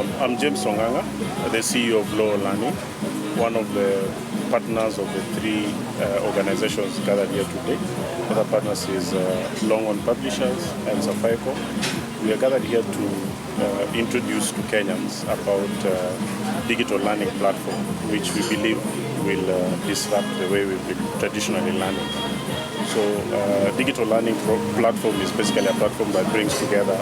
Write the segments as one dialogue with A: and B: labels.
A: I'm James Onganga, the CEO of Loho Learning, one of the partners of the three organizations gathered here today. The other partners is Longhorn Publishers and Safaricom. We are gathered here to introduce to Kenyans about digital learning platform, which we believe will disrupt the way we've been traditionally learning. So digital learning platform is basically a platform that brings together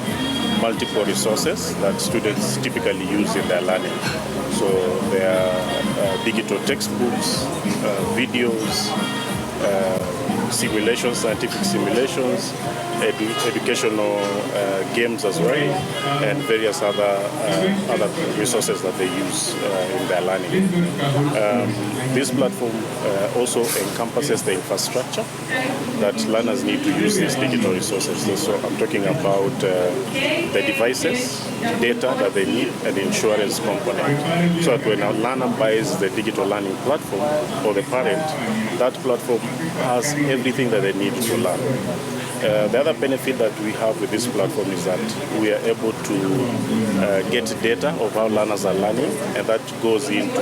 A: multiple resources that students typically use in their learning. So there are digital textbooks, videos, simulations, scientific simulations, educational games as well, and various other resources that they use in their learning. This platform also encompasses the infrastructure that learners need to use these digital resources. So I'm talking about the devices, data that they need, and the insurance component. So that when a learner buys the digital learning platform or the parent, that platform has everything that they need to learn. The other benefit that we have with this platform is that we are able to get data of how learners are learning, and that goes in to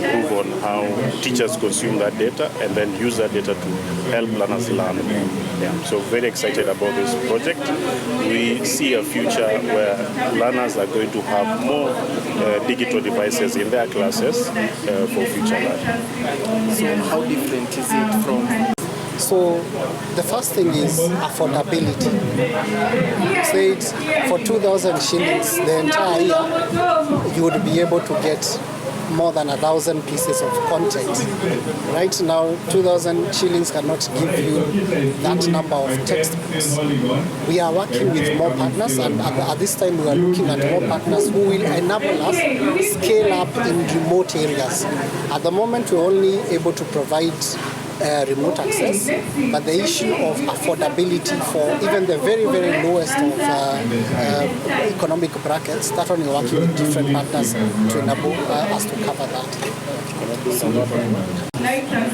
A: improve on how teachers consume that data and then use that data to help learners learn. Yeah. So very excited about this project. We see a future where learners are going to have more digital devices in their classes for future learning.
B: So how different is it from?
C: So the first thing is affordability. So it's for 2,000 shillings the entire year, you would be able to get more than 1,000 pieces of content. Right now, 2,000 shillings cannot give you that number of textbooks. We are working with more partners, and at this time we are looking at more partners who will enable us scale up in remote areas. At the moment, we're only able to provide remote access, but the issue of affordability for even the very, very lowest of economic brackets, that one is working with different partners to enable us to cover that.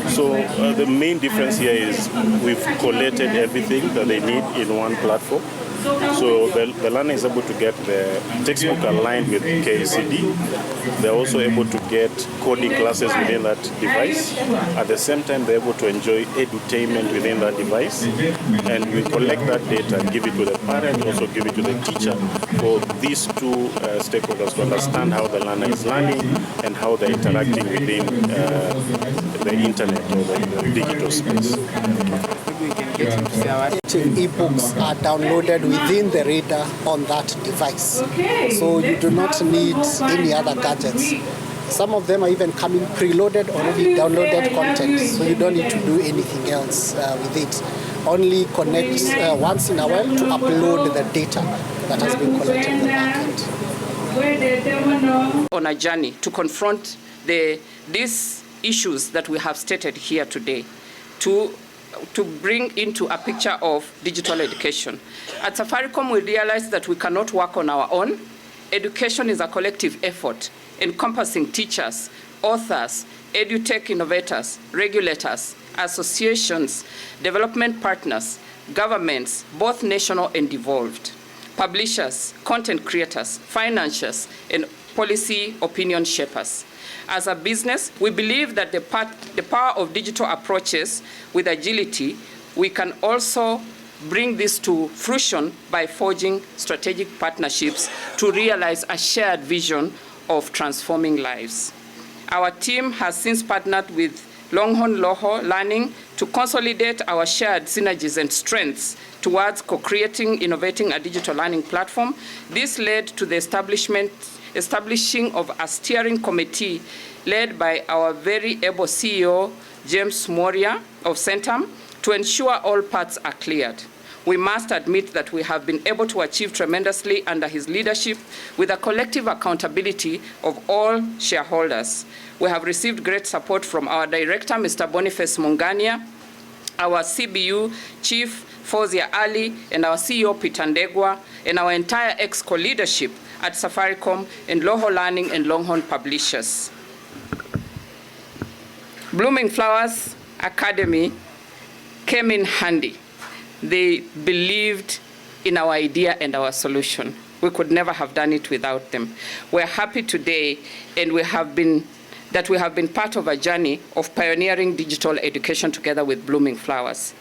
A: So the main difference here is we've collated everything that they need in one platform. So the learner is able to get the textbook aligned with KECD. They're also able to get coding classes within that device. At the same time, they're able to enjoy edutainment within that device. And we collect that data and give it to the parent, also give it to the teacher, for these two stakeholders to understand how the learner is learning and how they're interacting within the internet or the digital space.
C: E-books are downloaded within the reader on that device. So you do not need any other gadgets. Some of them are even coming preloaded, already downloaded content, so you don't need to do anything else with it. Only connect once in a while to upload the data that has been collected in the backend.
D: On a journey to confront these issues that we have stated here today, to bring into a picture of digital education. At Safaricom, we realized that we cannot work on our own. Education is a collective effort encompassing teachers, authors, edutech innovators, regulators, associations, development partners, governments, both national and devolved, publishers, content creators, financiers, and policy opinion shapers. As a business, we believe that the power of digital approaches with agility, we can also bring this to fruition by forging strategic partnerships to realize a shared vision of transforming lives. Our team has since partnered with Longhorn Loho Learning to consolidate our shared synergies and strengths towards co-creating, innovating a digital learning platform. This led to the establishing of a steering committee led by our very able CEO, James Moria of Centum, to ensure all paths are cleared. We must admit that we have been able to achieve tremendously under his leadership with a collective accountability of all shareholders. We have received great support from our director, Mr. Boniface Mungania, our CBU Chief, Fozia Ali, and our CEO, Peter Ndegwa, and our entire EXCO leadership at Safaricom and Loho Learning and Longhorn Publishers. Blooming Flowers Academy came in handy. They believed in our idea and our solution. We could never have done it without them. We're happy today, and we have been part of a journey of pioneering digital education together with Blooming Flowers.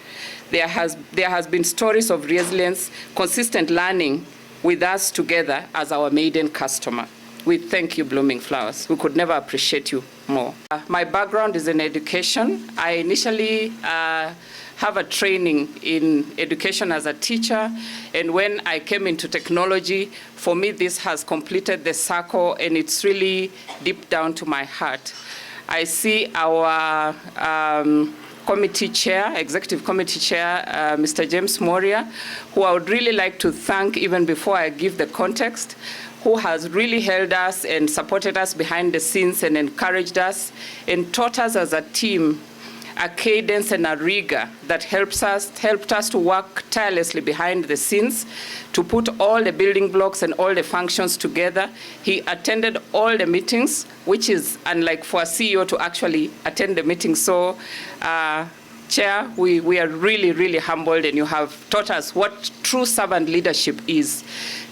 D: There has been stories of resilience, consistent learning with us together as our maiden customer. We thank you, Blooming Flowers. We could never appreciate you more. My background is in education. I initially have a training in education as a teacher, and when I came into technology, for me this has completed the circle, and it's really deep down to my heart. I see our committee chair, executive committee chair, Mr. James Moria, who I would really like to thank even before I give the context, who has really held us and supported us behind the scenes and encouraged us and taught us as a team a cadence and a rigor that helped us to work tirelessly behind the scenes to put all the building blocks and all the functions together. He attended all the meetings, which is unlike for a CEO to actually attend the meeting. So, Chair, we are really, really humbled, and you have taught us what true servant leadership is.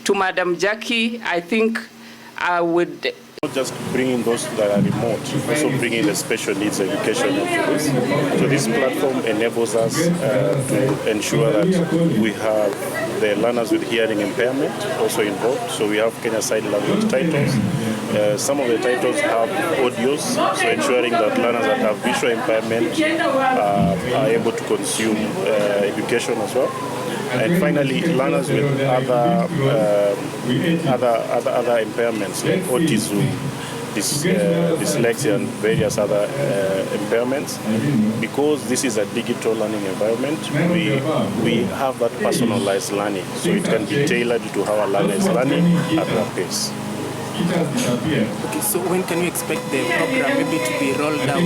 D: To Madam Jackie, I think I would
A: not just bringing those that are remote, also bringing the special needs education into this. So this platform enables us to ensure that we have the learners with hearing impairment also involved. So we have Kenya Sign Language titles. Some of the titles have audios, so ensuring that learners that have visual impairment are able to consume education as well. And finally, learners with other impairments like autism, dyslexia, and various other impairments. Because this is a digital learning environment, we have that personalized learning, so it can be tailored to how a learner is learning at their pace.
B: Okay, so when can we expect the program maybe to be rolled out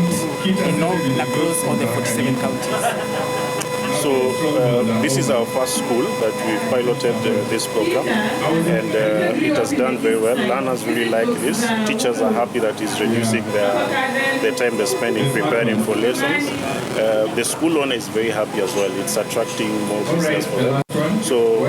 B: across all the 47 counties?
A: So this is our first school that we piloted this program, and it has done very well. Learners really like this. Teachers are happy that it's reducing the time they spend in preparing for lessons. The school owner is very happy as well. It's attracting more business for them. So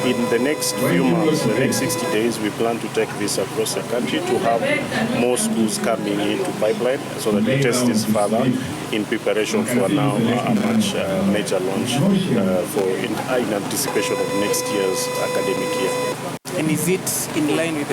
A: in the next few months, the next 60 days, we plan to take this across the country to have more schools coming into pipeline so that we test this further in preparation for now a much major launch in anticipation of next year's academic year.
B: And is it in line with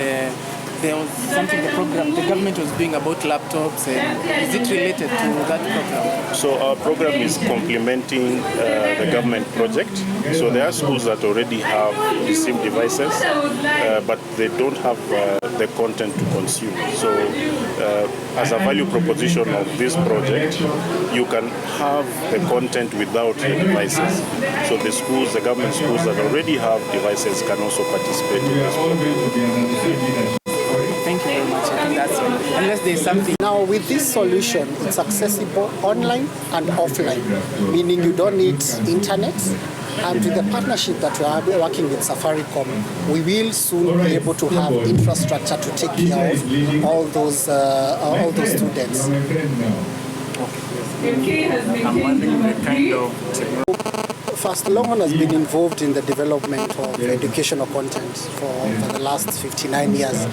B: there was something the government was doing about laptops, and is it related to that program? So
A: our program is complementing the government project. So there are schools that already have the SIM devices, but they don't have the content to consume. So as a value proposition of this project, you can have the content without the devices. So the government schools that already have devices can also participate in this program.
B: Thank you very much. I think that's it. Unless there's something.
C: Now with this solution, it's accessible online and offline, meaning you don't need internet. And with the partnership that we are working with Safaricom, we will soon be able to have infrastructure to take care of all those students.
B: I'm wondering the kind of
C: First, Longhorn has been involved in the development of educational content for the last 59 years.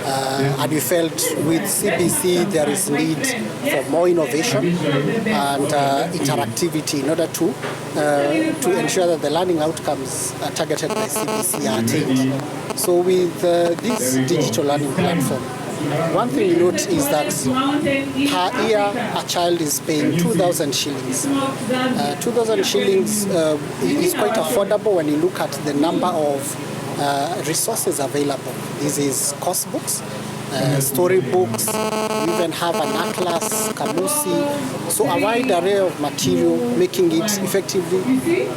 C: And we felt with CBC there is need for more innovation and interactivity in order to ensure that the learning outcomes targeted by CBC are attained. So with this digital learning platform, one thing you note is that per year a child is paying 2,000 shillings. 2,000 shillings is quite affordable when you look at the number of resources available. This is course books, storybooks, we even have an atlas, Kamusi, so a wide array of material, making it effectively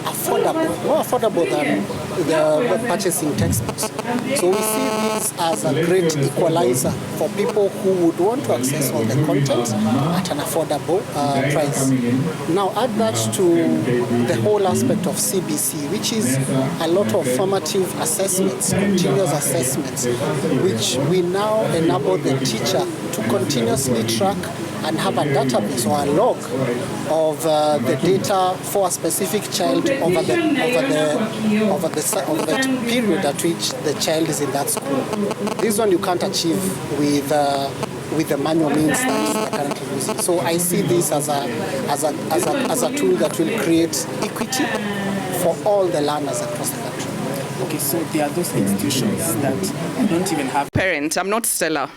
C: affordable, more affordable than the purchasing textbooks. So we see this as a great equalizer for people who would want to access all the content at an affordable price. Now add that to the whole aspect of CBC, which is a lot of formative assessments, continuous assessments, which we now enable the teacher to continuously track and have a database or a log of the data for a specific child over the period at which the child is in that school. This one you can't achieve with the manual means that they're currently using. So I see this as a tool that will create equity for all the learners across the country.
B: Okay, so there are those institutions that don't even have
D: Parent, I'm not Stella.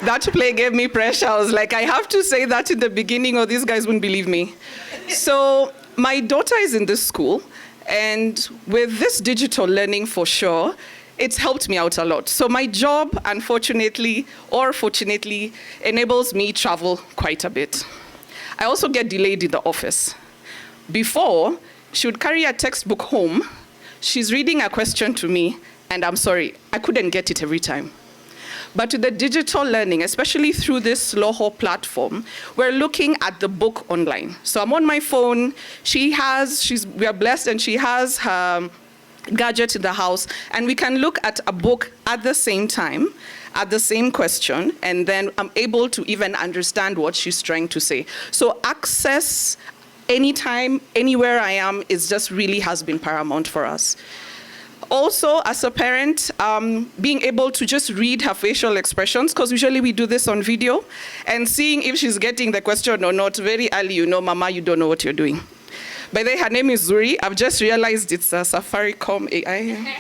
D: That play gave me pressure. I was like, I have to say that in the beginning or these guys wouldn't believe me. So my daughter is in this school, and with this digital learning for sure, it's helped me out a lot. So my job, unfortunately or fortunately, enables me travel quite a bit. I also get delayed in the office. Before, she would carry a textbook home. She's reading a question to me, and I'm sorry, I couldn't get it every time. But with the digital learning, especially through this LOHO platform, we're looking at the book online. So I'm on my phone. We are blessed, and she has her gadget in the house, and we can look at a book at the same time, at the same question, and then I'm able to even understand what she's trying to say. So access anytime, anywhere I am, is just really has been paramount for us. Also, as a parent, being able to just read her facial expressions, because usually we do this on video, and seeing if she's getting the question or not. Very early, you know, Mama, you don't know what you're doing. By the way, her name is Zuri. I've just realized it's a Safaricom AI.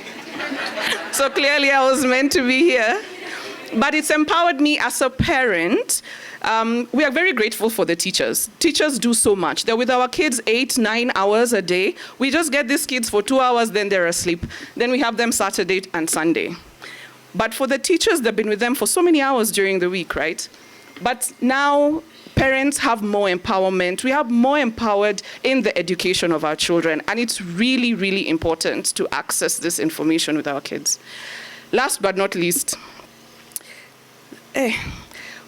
D: So clearly I was meant to be here. But it's empowered me as a parent. We are very grateful for the teachers. Teachers do so much. They're with our kids 8-9 hours a day. We just get these kids for 2 hours, then they're asleep. Then we have them Saturday and Sunday. But for the teachers, they've been with them for so many hours during the week, right? But now parents have more empowerment. We have more empowered in the education of our children. And it's really, really important to access this information with our kids. Last but not least,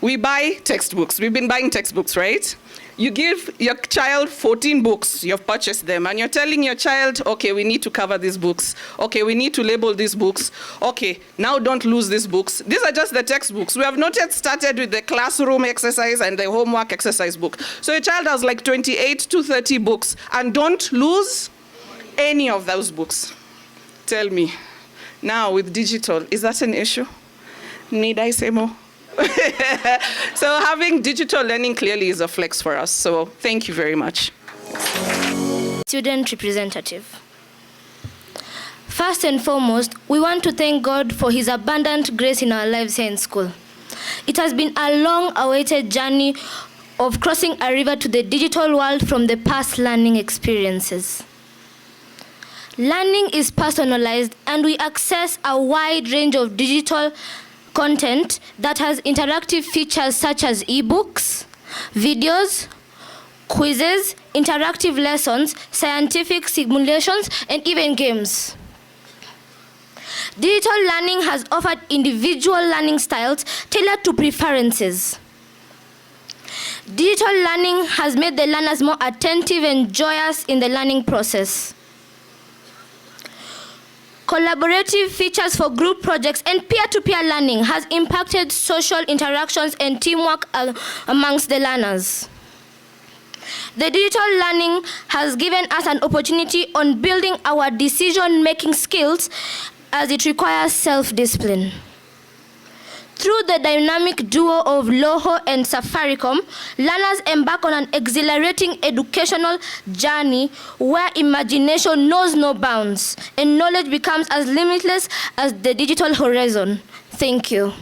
D: we buy textbooks. We've been buying textbooks, right? You give your child 14 books, you've purchased them, and you're telling your child, okay, we need to cover these books. Okay, we need to label these books. Okay, now don't lose these books. These are just the textbooks. We have not yet started with the classroom exercise and the homework exercise book. So your child has like 28 to 30 books, and don't lose any of those books. Tell me, now with digital, is that an issue? Need I say more? So having digital learning clearly is a flex for us. So thank you very much.
E: Student representative. First and foremost, we want to thank God for his abundant grace in our lives here in school. It has been a long-awaited journey of crossing a river to the digital world from the past learning experiences. Learning is personalized, and we access a wide range of digital content that has interactive features such as ebooks, videos, quizzes, interactive lessons, scientific simulations, and even games. Digital learning has offered individual learning styles tailored to preferences. Digital learning has made the learners more attentive and joyous in the learning process. Collaborative features for group projects and peer-to-peer learning has impacted social interactions and teamwork amongst the learners. The digital learning has given us an opportunity on building our decision-making skills, as it requires self-discipline. Through the dynamic duo of LOHO and Safaricom, learners embark on an exhilarating educational journey where imagination knows no bounds and knowledge becomes as limitless as the digital horizon. Thank you.